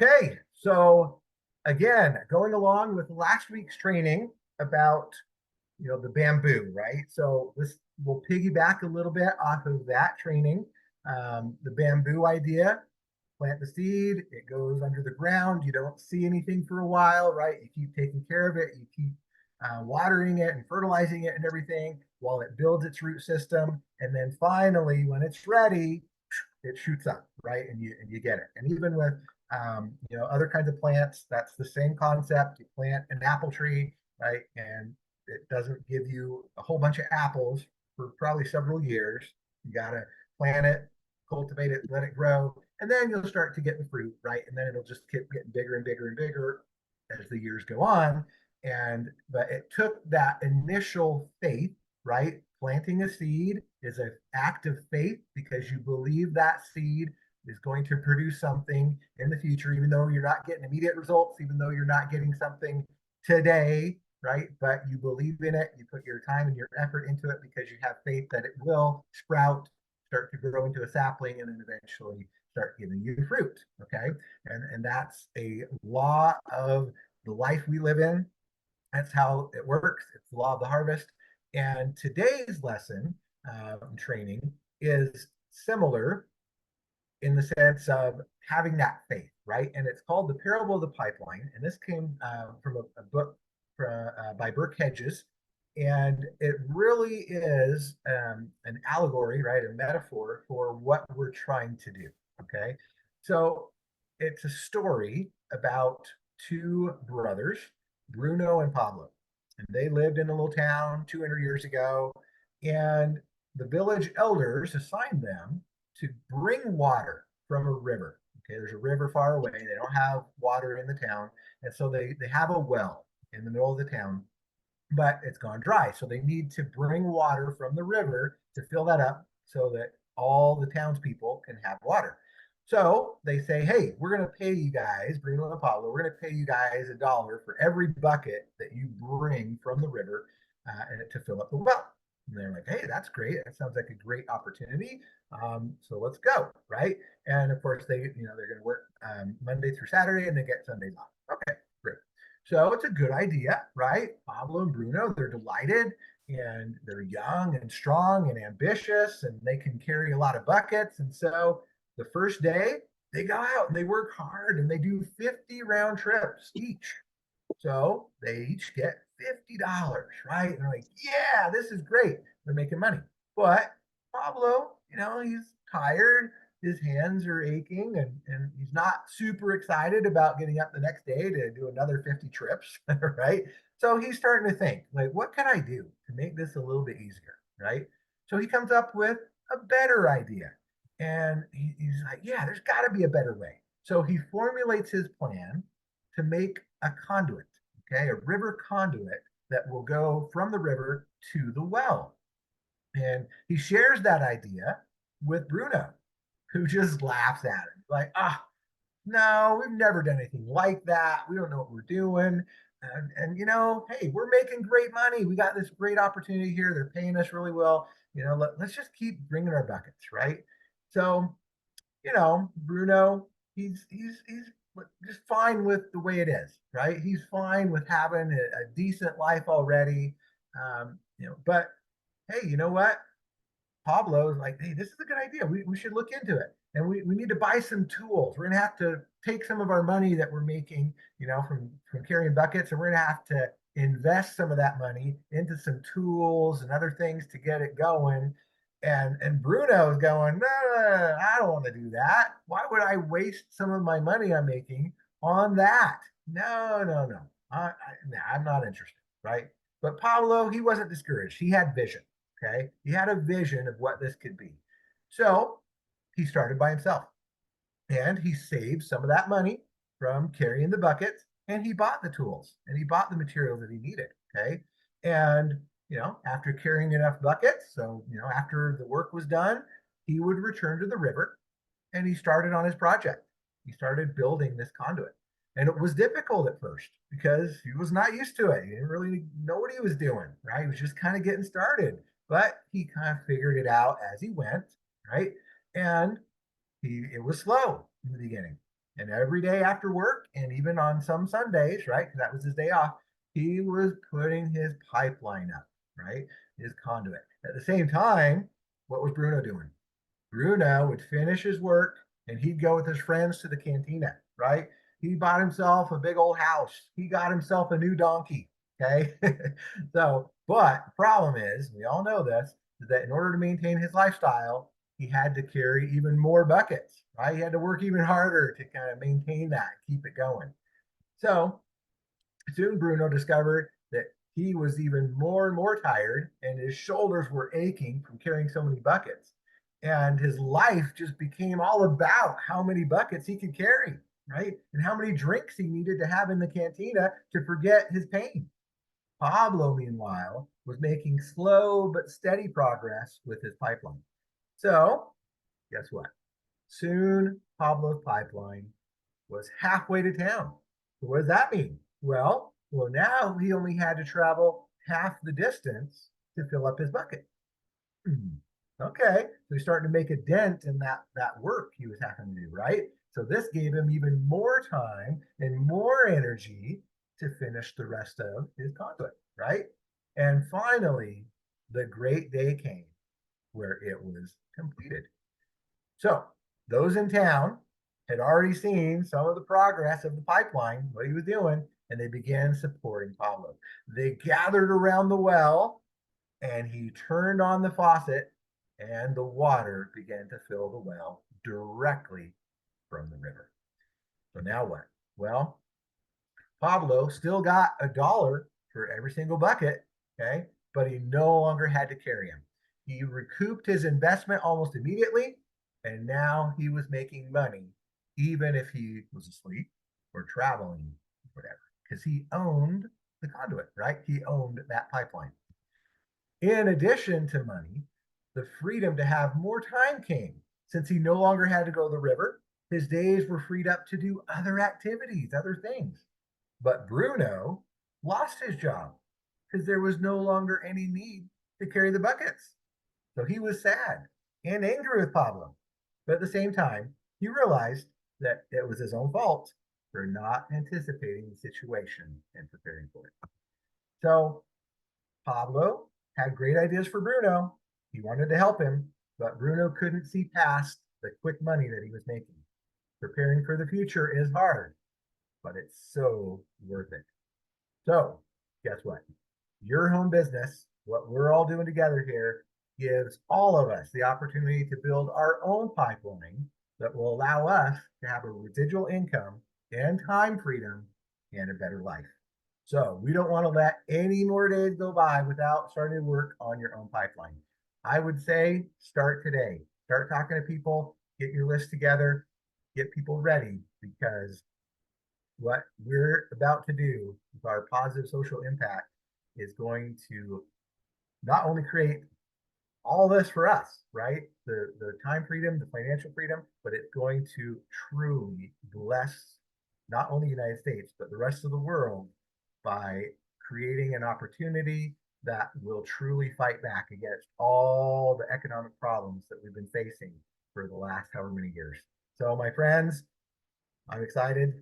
Okay, so again, going along with last week's training about the bamboo, right? So this will piggyback a little bit off of that training. The bamboo idea: plant the seed, it goes under the ground, you don't see anything for a while, right? You keep taking care of it, you keep watering it and fertilizing it and everything while it builds its root system, and then finally, when it's ready, it shoots up, right? And you get it. And even with other kinds of plants, that's the same concept. You plant an apple tree, right? And it doesn't give you a whole bunch of apples for probably several years. You got to plant it, cultivate it, let it grow, and then you'll start to get the fruit, right? And then it'll just keep getting bigger and bigger and bigger as the years go on. But it took that initial faith, right? Planting a seed is an act of faith because you believe that seed is going to produce something in the future, even though you're not getting immediate results, even though you're not getting something today, right? But you believe in it, you put your time and your effort into it because you have faith that it will sprout, start to grow into a sapling, and then eventually start giving you fruit. Okay. And that's a law of the life we live in. That's how it works. It's the law of the harvest. And today's lesson training is similar in the sense of having that faith, right? And it's called the parable of the pipeline. And this came from a book by Burke Hedges. And it really is an allegory, right? A metaphor for what we're trying to do. Okay. So it's a story about two brothers, Bruno and Pablo. And they lived in a little town 200 years ago. And the village elders assigned them to bring water from a river. Okay, there's a river far away. They don't have water in the town. And so they have a well in the middle of the town, but it's gone dry. So they need to bring water from the river to fill that up so that all the townspeople can have water. So they say, hey, we're going to pay you guys, Bruno and Pablo, we're going to pay you guys $1 for every bucket that you bring from the river to fill up the well. And they're like, hey, that's great. That sounds like a great opportunity. So let's go, right? And of course, they're going to work Monday through Saturday and they get Sundays off. Okay, great. So it's a good idea, right? Pablo and Bruno, they're delighted and they're young and strong and ambitious and they can carry a lot of buckets. And so the first day, they go out and they work hard and they do 50 round trips each. So they each get $50, right? And they're like, yeah, this is great. They're making money. But Pablo, he's tired. His hands are aching and he's not super excited about getting up the next day to do another 50 trips, right? So he's starting to think, like, what can I do to make this a little bit easier, right? So he comes up with a better idea. And he's like, yeah, there's got to be a better way. So he formulates his plan to make a conduit, okay, a river conduit that will go from the river to the well. And he shares that idea with Bruno, who just laughs at him, like, no, we've never done anything like that. We don't know what we're doing. And hey, we're making great money. We got this great opportunity here. They're paying us really well. Let's just keep bringing our buckets, right? So, Bruno, he's just fine with the way it is, right? He's fine with having a decent life already. But hey, you know what? Pablo is like, hey, this is a good idea. We should look into it. And we need to buy some tools. We're gonna have to take some of our money that we're making, from carrying buckets, and we're gonna have to invest some of that money into some tools and other things to get it going. And Bruno's going, no, no, no, no, I don't want to do that. Why would I waste some of my money I'm making on that? No, no, no. I'm not interested, right? But Pablo, he wasn't discouraged. He had vision. Okay. He had a vision of what this could be. So he started by himself and he saved some of that money from carrying the buckets and he bought the tools and he bought the materials that he needed. Okay. And, after carrying enough buckets, so, after the work was done, he would return to the river and he started on his project. He started building this conduit. And it was difficult at first because he was not used to it. He didn't really know what he was doing, right? He was just kind of getting started, but he kind of figured it out as he went, right? And it was slow in the beginning. And every day after work, and even on some Sundays, right? Because that was his day off, he was putting his pipeline up, right? His conduit. At the same time, what was Bruno doing? Bruno would finish his work and he'd go with his friends to the cantina, right? He bought himself a big old house. He got himself a new donkey. Okay. So, but the problem is, we all know this, is that in order to maintain his lifestyle, he had to carry even more buckets, right? He had to work even harder to kind of maintain that, keep it going. So soon Bruno discovered that he was even more and more tired, and his shoulders were aching from carrying so many buckets. And his life just became all about how many buckets he could carry, right? And how many drinks he needed to have in the cantina to forget his pain. Pablo, meanwhile, was making slow but steady progress with his pipeline. So, guess what? Soon, Pablo's pipeline was halfway to town. So what does that mean? Well, now he only had to travel half the distance to fill up his bucket. Okay, so he's starting to make a dent in that work he was having to do, right? So this gave him even more time and more energy to finish the rest of his conduit, right? And finally, the great day came where it was completed. So those in town had already seen some of the progress of the pipeline, what he was doing, and they began supporting Pablo. They gathered around the well and he turned on the faucet and the water began to fill the well directly from the river. So now what? Well, Pablo still got $1 for every single bucket, okay, but he no longer had to carry them. He recouped his investment almost immediately, and now he was making money, even if he was asleep or traveling, whatever, because he owned the conduit, right? He owned that pipeline. In addition to money, the freedom to have more time came. Since he no longer had to go to the river, his days were freed up to do other activities, other things. But Bruno lost his job because there was no longer any need to carry the buckets. So he was sad and angry with Pablo. But at the same time, he realized that it was his own fault for not anticipating the situation and preparing for it. So Pablo had great ideas for Bruno. He wanted to help him, but Bruno couldn't see past the quick money that he was making. Preparing for the future is hard, but it's so worth it. So, guess what? Your home business, what we're all doing together here, gives all of us the opportunity to build our own pipeline that will allow us to have a residual income and time freedom and a better life. So we don't want to let any more days go by without starting to work on your own pipeline. I would say start today. Start talking to people, get your list together, get people ready, because what we're about to do with our positive social impact is going to not only create all this for us, right? The time freedom, the financial freedom, but it's going to truly bless not only the United States, but the rest of the world by creating an opportunity that will truly fight back against all the economic problems that we've been facing for the last however many years. So, my friends, I'm excited.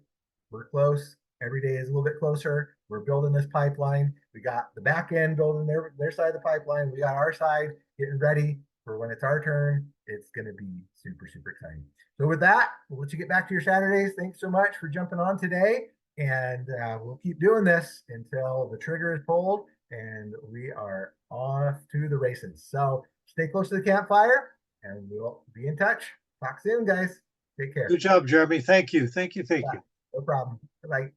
We're close. Every day is a little bit closer. We're building this pipeline. We got the back end building their side of the pipeline. We got our side getting ready for when it's our turn. It's going to be super, super exciting. So with that, we'll let you get back to your Saturdays. Thanks so much for jumping on today. And we'll keep doing this until the trigger is pulled and we are off to the races. So stay close to the campfire and we'll be in touch. Talk soon, guys. Take care. Good job, Jeremy. Thank you. Thank you. Thank Yeah, you. no problem. Bye.